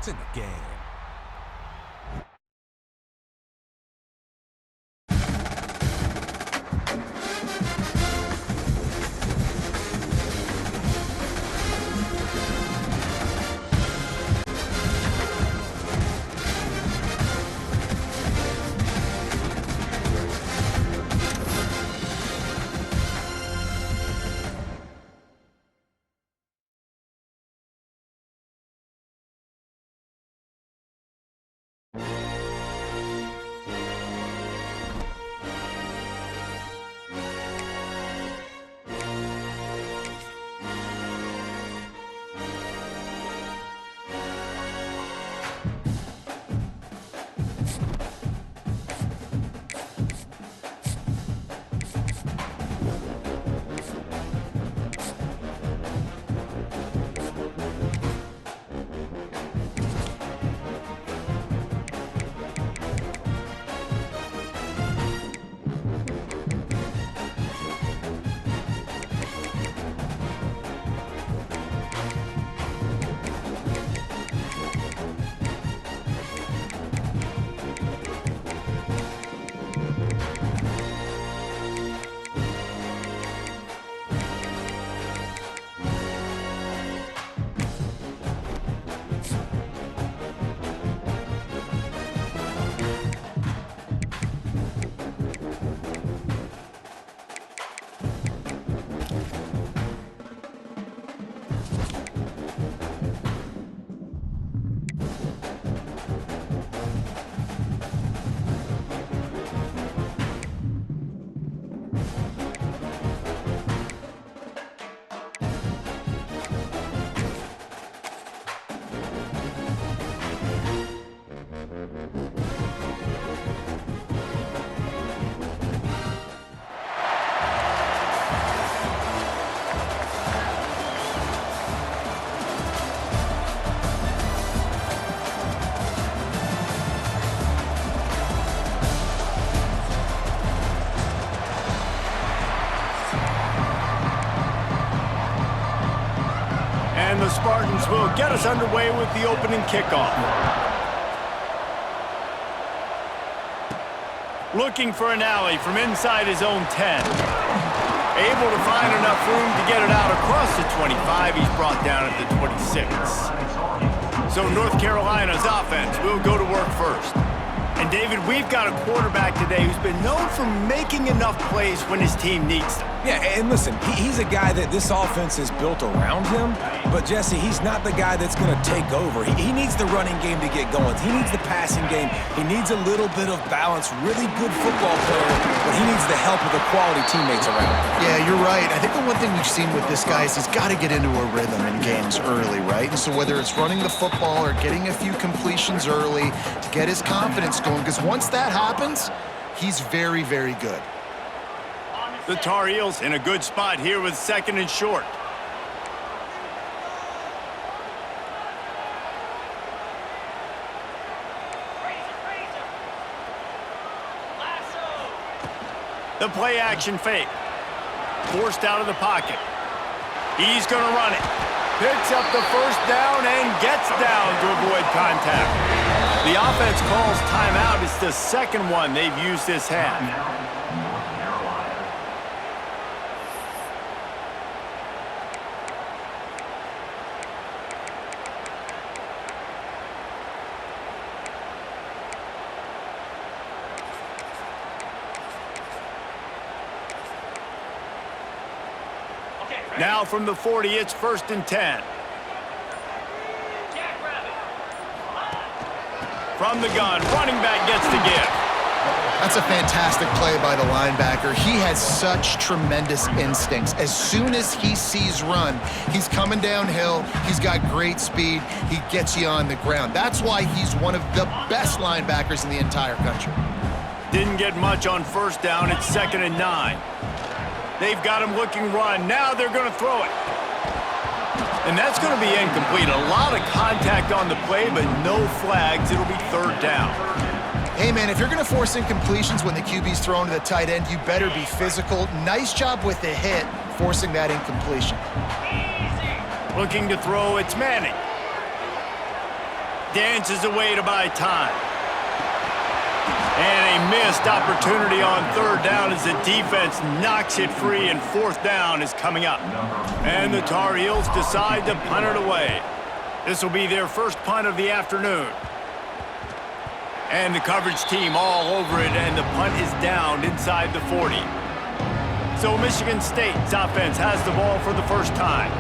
points in the game. And the Spartans will get us underway with the opening kickoff. Looking for an alley from inside his own 10. Able to find enough room to get it out across the 25. He's brought down at the 26. So North Carolina's offense will go to work first. And David, we've got a quarterback today who's been known for making enough plays when his team needs them. Yeah, and listen, he's a guy that this offense is built around him, but Jesse, he's not the guy that's going to take over. He needs the running game to get going. He needs the passing game. He needs a little bit of balance. Really good football player, but he needs the help of the quality teammates around him. Yeah, you're right. I think the one thing we've seen with this guy is he's got to get into a rhythm in games early, right? And so whether it's running the football or getting a few completions early to get his confidence going, because once that happens, he's very, very good. The Tar Heels in a good spot here with 2nd and short. The play action fake. Forced out of the pocket. He's going to run it. Picks up the first down and gets down to avoid contact. The offense calls timeout. It's the second one they've used this half. Now from the 40, it's 1st and 10. From the gun, running back gets the give. That's a fantastic play by the linebacker. He has such tremendous instincts. As soon as he sees run, he's coming downhill. He's got great speed. He gets you on the ground. That's why he's one of the best linebackers in the entire country. Didn't get much on 1st down. It's 2nd and 9. They've got him looking run. Now they're going to throw it. And that's going to be incomplete. A lot of contact on the play, but no flags. It'll be 3rd down. Hey, man, if you're going to force incompletions when the QB's thrown to the tight end, you better be physical. Nice job with the hit, forcing that incompletion. Looking to throw, it's Manning. dances away to buy time. And a missed opportunity on third down as the defense knocks it free, and fourth down is coming up. And the Tar Heels decide to punt it away. This will be their first punt of the afternoon. And the coverage team all over it, and the punt is down inside the 40. So Michigan State's offense has the ball for the first time.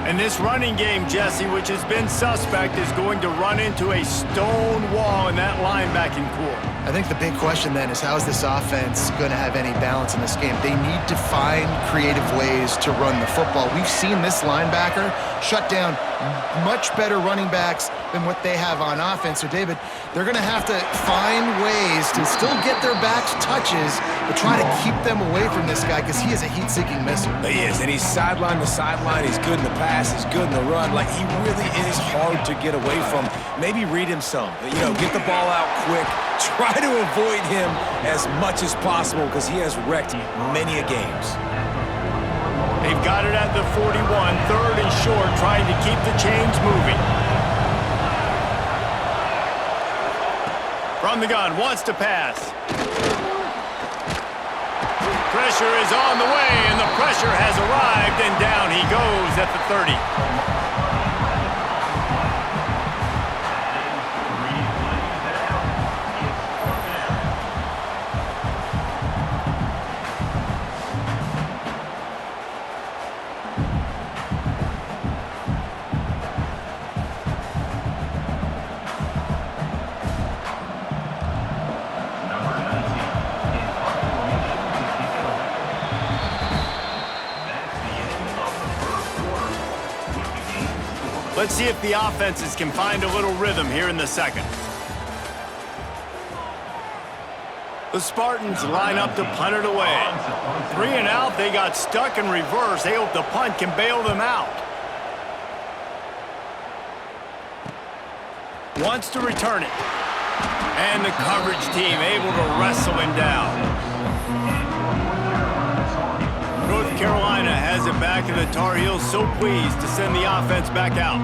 And this running game, Jesse, which has been suspect, is going to run into a stone wall in that linebacking core. I think the big question then is, how is this offense going to have any balance in this game? They need to find creative ways to run the football. We've seen this linebacker shut down much better running backs than what they have on offense. So, David, they're going to have to find ways to still get their backs touches, but try to keep them away from this guy because he is a heat-seeking missile. He is, and he's sideline to sideline. He's good in the pass. He's good in the run. Like, he really is hard to get away from. Maybe read him some. You know, get the ball out quick. Try to avoid him as much as possible because he has wrecked many a games. They've got it at the 41, third and short, trying to keep the chains moving. From the gun, wants to pass. Pressure is on the way, and the pressure has arrived, and down he goes at the 30. Let's see if the offenses can find a little rhythm here in the second. The Spartans line up to punt it away. 3 and out, they got stuck in reverse. They hope the punt can bail them out. Wants to return it. And the coverage team able to wrestle him down. North Carolina has it back, and the Tar Heels so pleased to send the offense back out.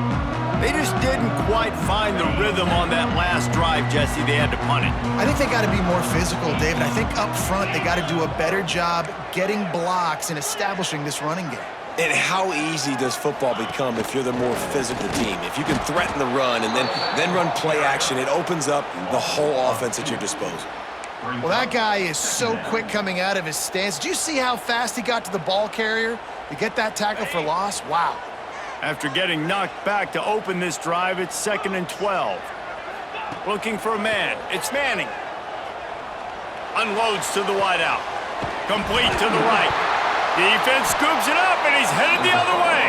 They just didn't quite find the rhythm on that last drive, Jesse. They had to punt it. I think they got to be more physical, David. I think up front they got to do a better job getting blocks and establishing this running game. And how easy does football become if you're the more physical team? If you can threaten the run and then run play action, it opens up the whole offense at your disposal. Well, that guy is so quick coming out of his stance. Did you see how fast he got to the ball carrier to get that tackle for loss? Wow. After getting knocked back to open this drive, it's 2nd and 12. Looking for a man. It's Manning. Unloads to the wideout. Complete to the right. Defense scoops it up, and he's headed the other way.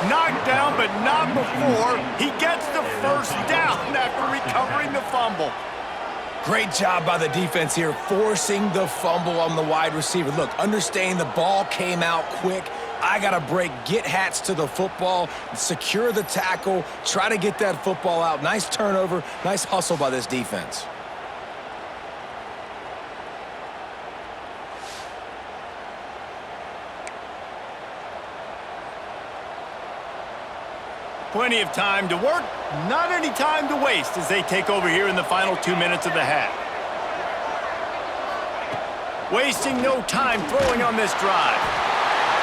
Knocked down, but not before he gets the first down after recovering the fumble. Great job by the defense here, forcing the fumble on the wide receiver. Look, understand the ball came out quick. I got to break, get hats to the football, secure the tackle, try to get that football out. Nice turnover, nice hustle by this defense. Plenty of time to work, not any time to waste as they take over here in the final 2 minutes of the half. Wasting no time throwing on this drive.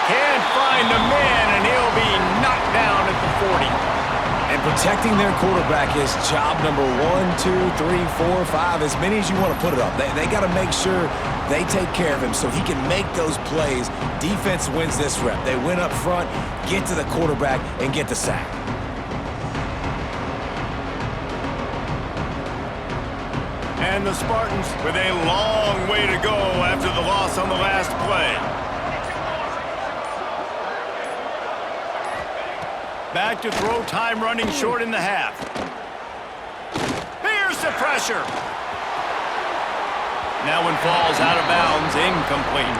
Can't find the man, and he'll be knocked down at the 40. And protecting their quarterback is job number 1, 2, 3, 4, 5, as many as you want to put it up. They got to make sure they take care of him so he can make those plays. Defense wins this rep. They win up front, get to the quarterback, and get the sack. And the Spartans with a long way to go after the loss on the last play. Back to throw, time running short in the half. Here's the pressure. That one falls out of bounds, incomplete.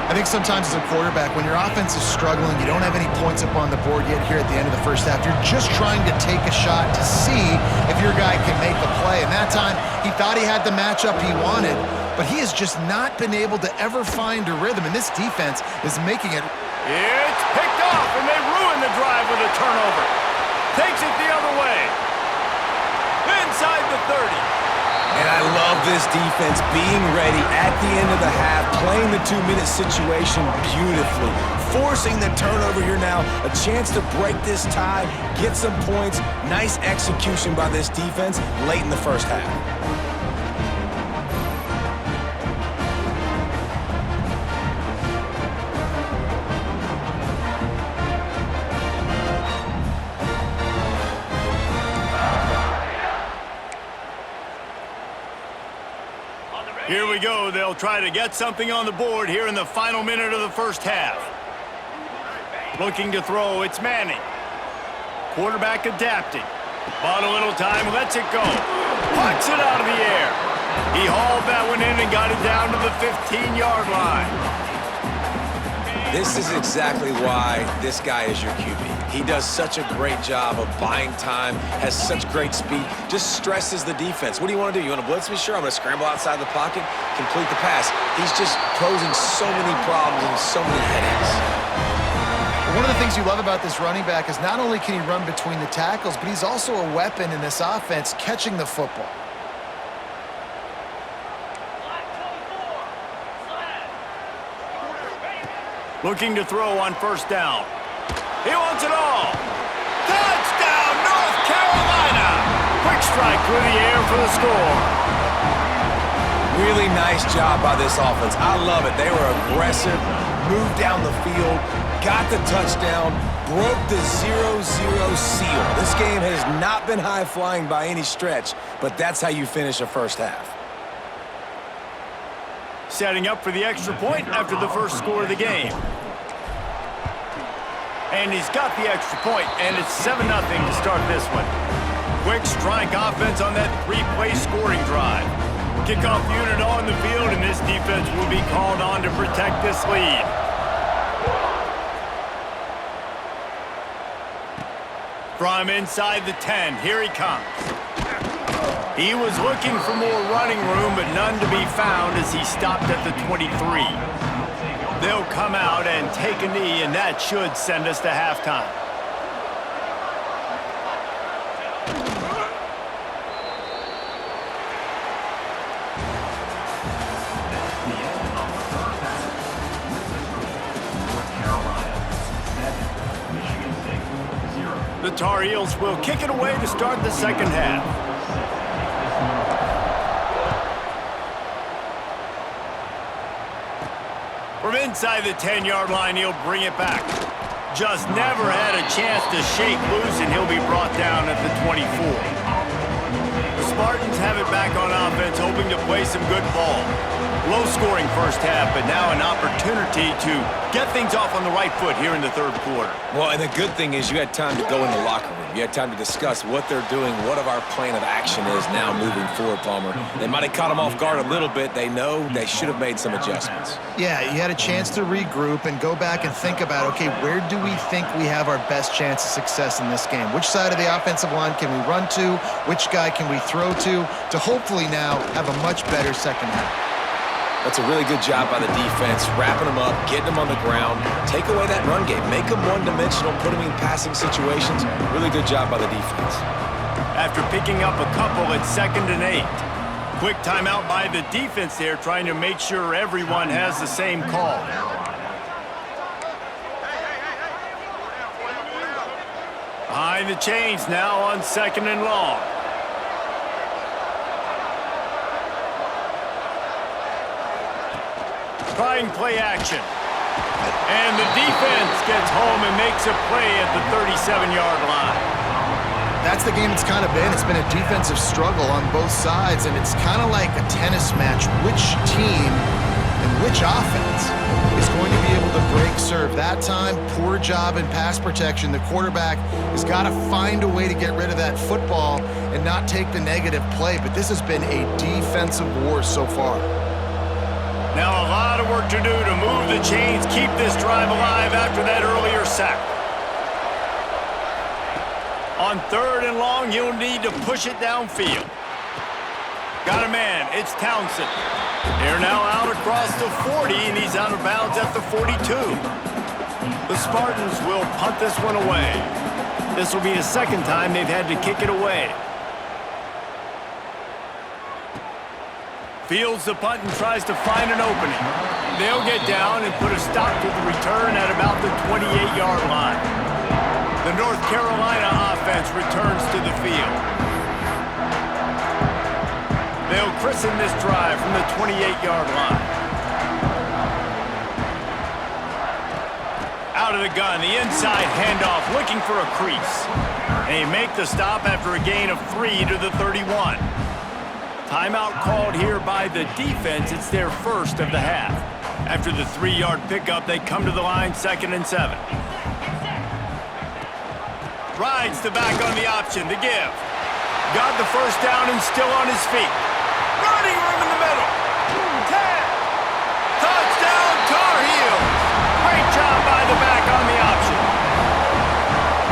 I think sometimes as a quarterback, when your offense is struggling, you don't have any points up on the board yet here at the end of the first half. You're just trying to take a shot to see if your guy can make a play. And that time, he thought he had the matchup he wanted, but he has just not been able to ever find a rhythm. And this defense is making it. It's picked off, and they ruin the drive with a turnover. Takes it the other way. inside the 30. And I love this defense being ready at the end of the half, playing the 2-minute situation beautifully, forcing the turnover here now, a chance to break this tie, get some points. Nice execution by this defense late in the first half. Here we go. They'll try to get something on the board here in the final minute of the first half. Looking to throw, it's Manning. Quarterback adapting. Bought a little time, lets it go. Pucks it out of the air. He hauled that one in and got it down to the 15-yard line. This is exactly why this guy is your QB. He does such a great job of buying time, has such great speed, just stresses the defense. What do you want to do? You want to blitz me? Sure, I'm going to scramble outside the pocket, complete the pass. He's just posing so many problems and so many headaches. One of the things you love about this running back is not only can he run between the tackles, but he's also a weapon in this offense catching the football. Looking to throw on first down. He wants it all. Touchdown, North Carolina! Quick strike through the air for the score. Really nice job by this offense. I love it. They were aggressive, moved down the field, got the touchdown, broke the 0-0 seal. This game has not been high-flying by any stretch, but that's how you finish a first half. Setting up for the extra point after the first score of the game. And he's got the extra point, and it's 7-0 to start this one. Quick strike offense on that 3-play scoring drive. Kickoff unit on the field, and this defense will be called on to protect this lead. From inside the 10, here he comes. He was looking for more running room, but none to be found as he stopped at the 23. They'll come out and take a knee, and that should send us to halftime. The Tar Heels will kick it away to start the second half. From inside the 10-yard line, he'll bring it back. Just never had a chance to shake loose, and he'll be brought down at the 24. The Spartans have it back on offense, hoping to play some good ball. Low-scoring first half, but now an opportunity to get things off on the right foot here in the third quarter. Well, and the good thing is you had time to go in the locker room. You had time to discuss what they're doing, what our plan of action is now moving forward, Palmer. They might have caught them off guard a little bit. They know they should have made some adjustments. Yeah, you had a chance to regroup and go back and think about, okay, where do we think we have our best chance of success in this game? Which side of the offensive line can we run to? Which guy can we throw to hopefully now have a much better second half? That's a really good job by the defense, wrapping them up, getting them on the ground, take away that run game, make them one-dimensional, put them in passing situations. Really good job by the defense. After picking up a couple at 2nd and 8. Quick timeout by the defense there, trying to make sure everyone has the same call. Behind the chains now on 2nd and long. Trying play action. And the defense gets home and makes a play at the 37-yard line. That's the game it's kind of been. It's been a defensive struggle on both sides, and it's kind of like a tennis match. Which team and which offense is going to be able to break serve? That time, poor job in pass protection. The quarterback has got to find a way to get rid of that football and not take the negative play, but this has been a defensive war so far. Now a lot of work to do to move the chains, keep this drive alive after that earlier sack. On 3rd and long, you'll need to push it downfield. Got a man, it's Townsend. They're now out across the 40, and he's out of bounds at the 42. The Spartans will punt this one away. This will be the second time they've had to kick it away. Fields the punt and tries to find an opening. They'll get down and put a stop to the return at about the 28-yard line. The North Carolina offense returns to the field. They'll christen this drive from the 28-yard line. Out of the gun, the inside handoff, looking for a crease. And they make the stop after a gain of 3 to the 31. Timeout called here by the defense. It's their first of the half. After the 3-yard pickup, they come to the line, 2nd and 7. Rides the back on the option, the give. Got the first down and still on his feet. Running room in the middle. 10. Touchdown, Tar Heels. Great job by the back on the option.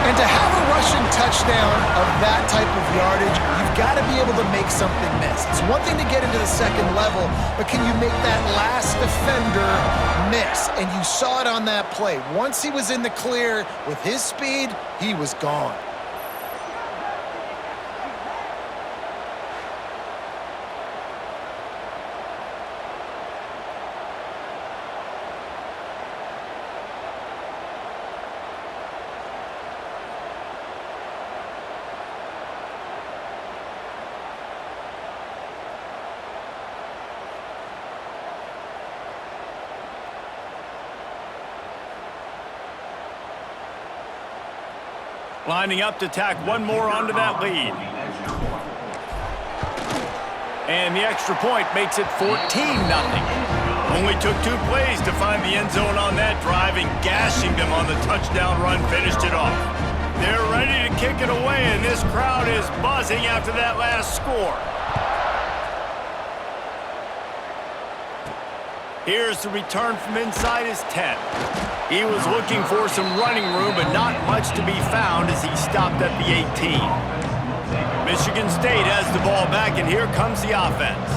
And to have a rushing touchdown of that type of yardage, you've got to be able to make something miss. It's one thing to get into the second level, but can you make that last defender miss? And you saw it on that play. Once he was in the clear with his speed, he was gone. Lining up to tack one more onto that lead. And the extra point makes it 14-0. Only took 2 plays to find the end zone on that drive, and gashing them on the touchdown run finished it off. They're ready to kick it away, and this crowd is buzzing after that last score. Here's the return from inside his 10. He was looking for some running room, but not much to be found as he stopped at the 18. Michigan State has the ball back, and here comes the offense.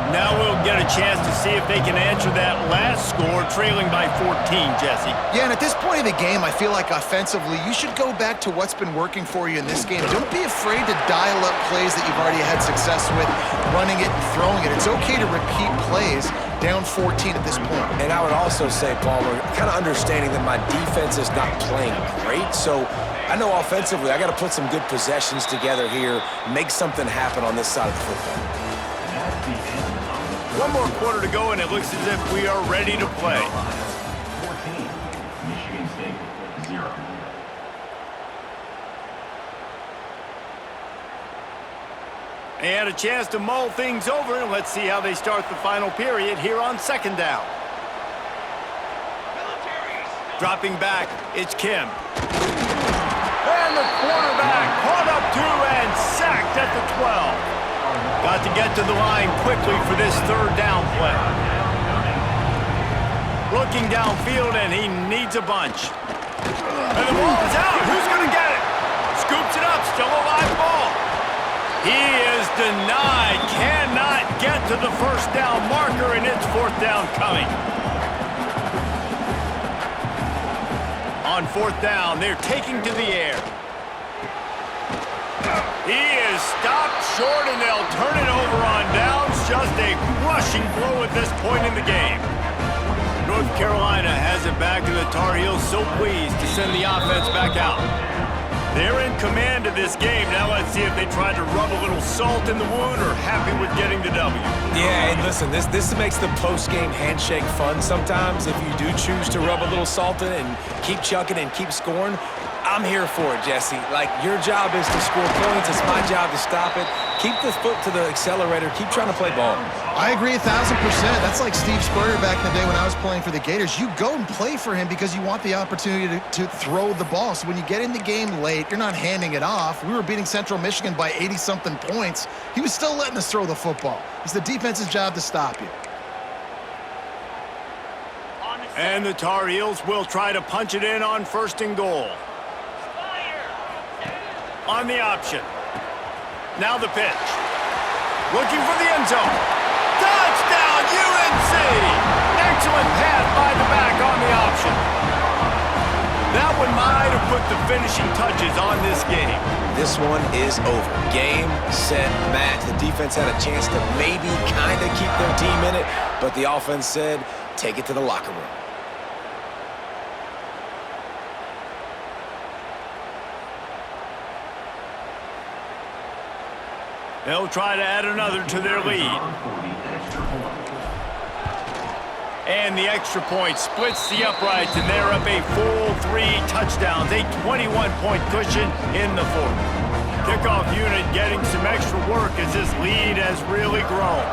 Now we'll get a chance to see if they can answer that last score, trailing by 14, Jesse. Yeah, and at this point of the game, I feel like offensively, you should go back to what's been working for you in this game. Don't be afraid to dial up plays that you've already had success with, running it and throwing it. It's okay to repeat plays down 14 at this point. And I would also say, Palmer, kind of understanding that my defense is not playing great, so I know offensively I got to put some good possessions together here, make something happen on this side of the football. One more quarter to go, and it looks as if we are ready to play. 14, Michigan State 0. They had a chance to mull things over, and let's see how they start the final period here on 2nd down. Dropping back, it's Kim. And the quarterback caught up to and sacked at the 12. Got to get to the line quickly for this 3rd down play. Looking downfield, and he needs a bunch. And the ball is out. Who's going to get it? Scoops it up. Still a live ball. He is denied. Cannot get to the 1st down marker, and it's 4th down coming. On 4th down, they're taking to the air. He is stopped short, and they'll turn it over on downs. Just a crushing blow at this point in the game. North Carolina has it back, and the Tar Heels so pleased to send the offense back out. They're in command of this game. Now let's see if they try to rub a little salt in the wound or happy with getting the W. Yeah, and listen, this makes the post-game handshake fun sometimes. If you do choose to rub a little salt in it and keep chucking and keep scoring, I'm here for it, Jesse. Like, your job is to score points. It's my job to stop it. Keep the foot to the accelerator. Keep trying to play ball. I agree 1,000%. That's like Steve Spurrier back in the day when I was playing for the Gators. You go and play for him because you want the opportunity to throw the ball. So when you get in the game late, you're not handing it off. We were beating Central Michigan by 80-something points. He was still letting us throw the football. It's the defense's job to stop you. And the Tar Heels will try to punch it in on 1st and goal. On the option. Now the pitch. Looking for the end zone. Touchdown, UNC! Excellent pass by the back on the option. That one might have put the finishing touches on this game. This one is over. Game, set, match. The defense had a chance to maybe kind of keep their team in it, but the offense said, take it to the locker room. They'll try to add another to their lead. And the extra point splits the uprights, and they're up a full 3 touchdowns, a 21-point cushion in the fourth. Kickoff unit getting some extra work as this lead has really grown.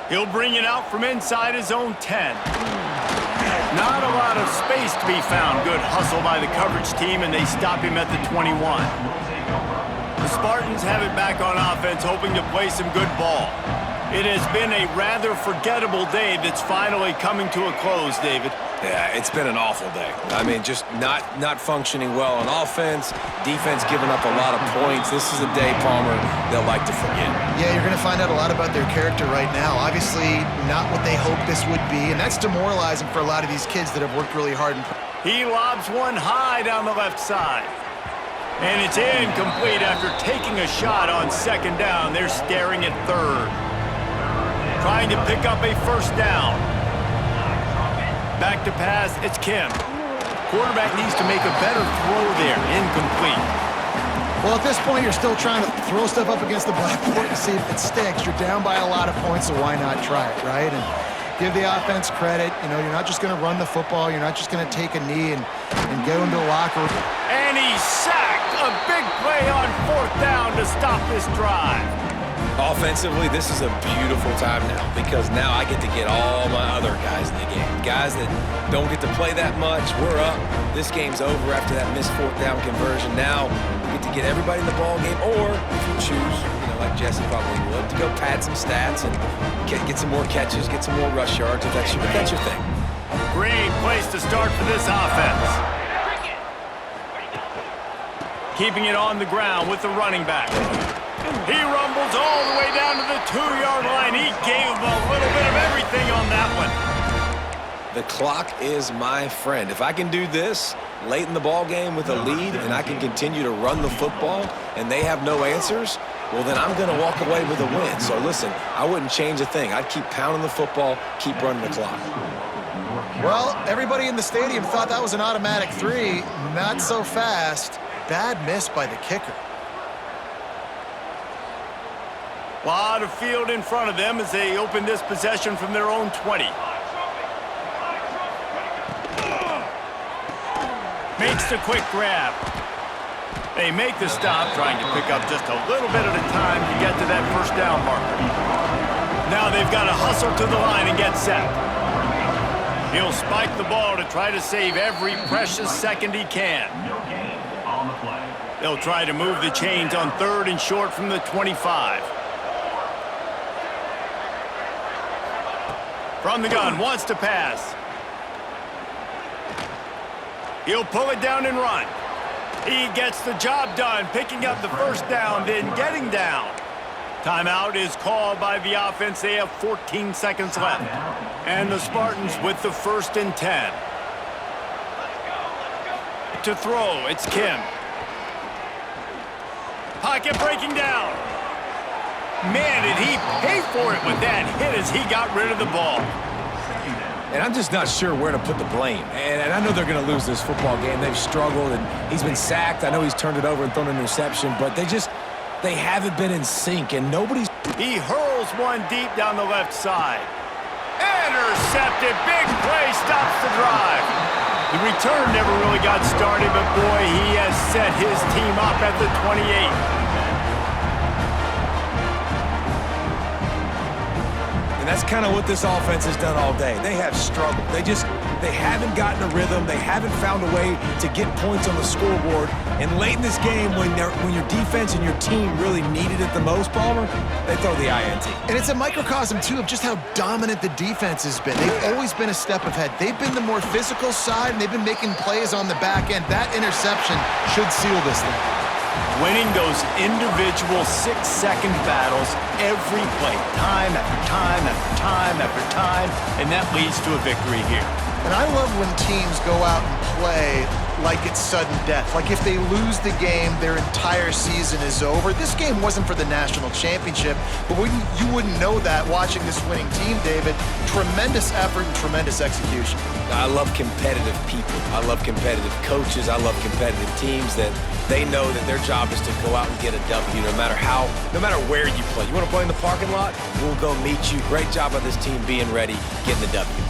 He'll bring it out from inside his own 10. Not a lot of space to be found. Good hustle by the coverage team, and they stop him at the 21. The Spartans have it back on offense, hoping to play some good ball. It has been a rather forgettable day that's finally coming to a close, David. Yeah, it's been an awful day. I mean, just not functioning well on offense, defense giving up a lot of points. This is a day, Palmer, they'll like to forget. Yeah, you're going to find out a lot about their character right now. Obviously, not what they hoped this would be, and that's demoralizing for a lot of these kids that have worked really hard. He lobs one high down the left side. And it's incomplete after taking a shot on second down. They're staring at third. Trying to pick up a first down. Back to pass, it's Kim. Quarterback needs to make a better throw there. Incomplete. Well, at this point, you're still trying to throw stuff up against the blackboard to see if it sticks. You're down by a lot of points, so why not try it, right? And give the offense credit. You know, you're not just going to run the football. You're not just going to take a knee and go into the locker room. And he's sacked. A big play on fourth down to stop this drive. Offensively, this is a beautiful time now because now I get to get all my other guys in the game. Guys that don't get to play that much. We're up. This game's over after that missed fourth down conversion. Now we get to get everybody in the ball game, or if you choose, you know, like Jesse probably would, to go pad some stats and get some more catches, get some more rush yards if that's your thing. Great place to start for this offense. Keeping it on the ground with the running back. He rumbles all the way down to the 2-yard line. He gave him a little bit of everything on that one. The clock is my friend. If I can do this late in the ball game with a lead and I can continue to run the football and they have no answers, well, then I'm going to walk away with a win. So listen, I wouldn't change a thing. I'd keep pounding the football, keep running the clock. Well, everybody in the stadium thought that was an automatic 3. Not so fast. Bad miss by the kicker. A lot of field in front of them as they open this possession from their own 20. Makes the quick grab. They make the stop, trying to pick up just a little bit at a time to get to that first down marker. Now they've got to hustle to the line and get set. He'll spike the ball to try to save every precious second he can. They'll try to move the chains on 3rd and short from the 25. From the gun, wants to pass. He'll pull it down and run. He gets the job done, picking up the first down, then getting down. Timeout is called by the offense. They have 14 seconds left. And the Spartans with the 1st and 10. To throw, it's Kim. Pocket breaking down. Man, did he pay for it with that hit as he got rid of the ball. And I'm just not sure where to put the blame. And I know they're going to lose this football game. They've struggled, and he's been sacked. I know he's turned it over and thrown an interception, but they haven't been in sync, and nobody's... He hurls one deep down the left side. Intercepted. Big play stops the drive. The return never really got started, but boy, he has set his team up at the 28. And that's kind of what this offense has done all day. They have struggled. They haven't gotten a rhythm. They haven't found a way to get points on the scoreboard. And late in this game, when your defense and your team really needed it the most, Palmer, they throw the INT. And it's a microcosm, too, of just how dominant the defense has been. They've always been a step ahead. They've been the more physical side, and they've been making plays on the back end. That interception should seal this thing. winning those individual 6-second battles every play, time after time after time after time, and that leads to a victory here. And I love when teams go out and play like it's sudden death. Like if they lose the game, their entire season is over. This game wasn't for the national championship, but you wouldn't know that watching this winning team, David. Tremendous effort and tremendous execution. I love competitive people. I love competitive coaches. I love competitive teams that they know that their job is to go out and get a W no matter where you play. You want to play in the parking lot? We'll go meet you. Great job by this team being ready, getting the W.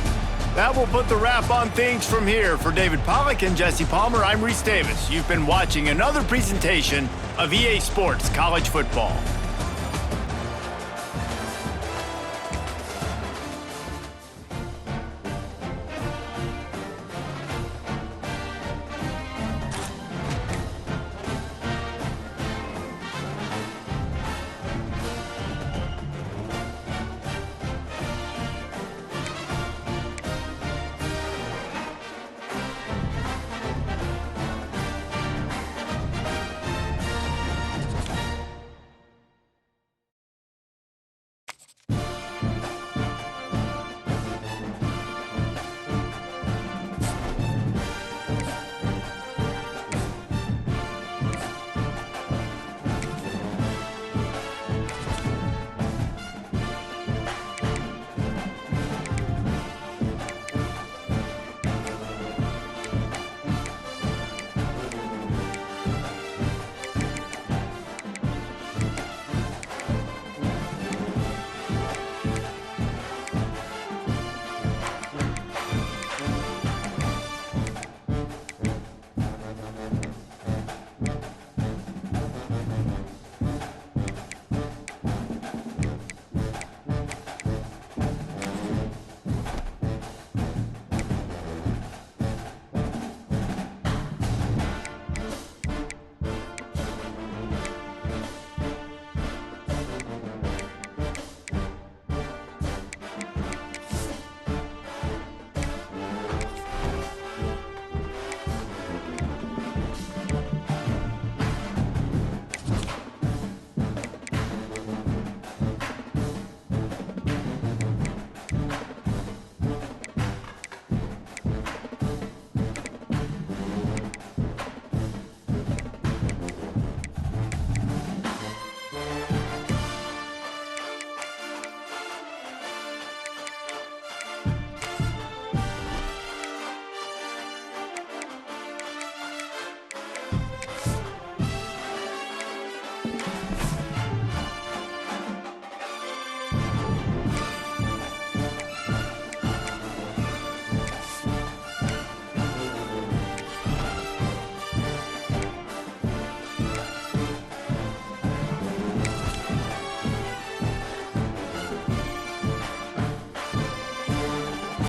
That will put the wrap on things from here. For David Pollack and Jesse Palmer, I'm Reese Davis. You've been watching another presentation of EA Sports College Football.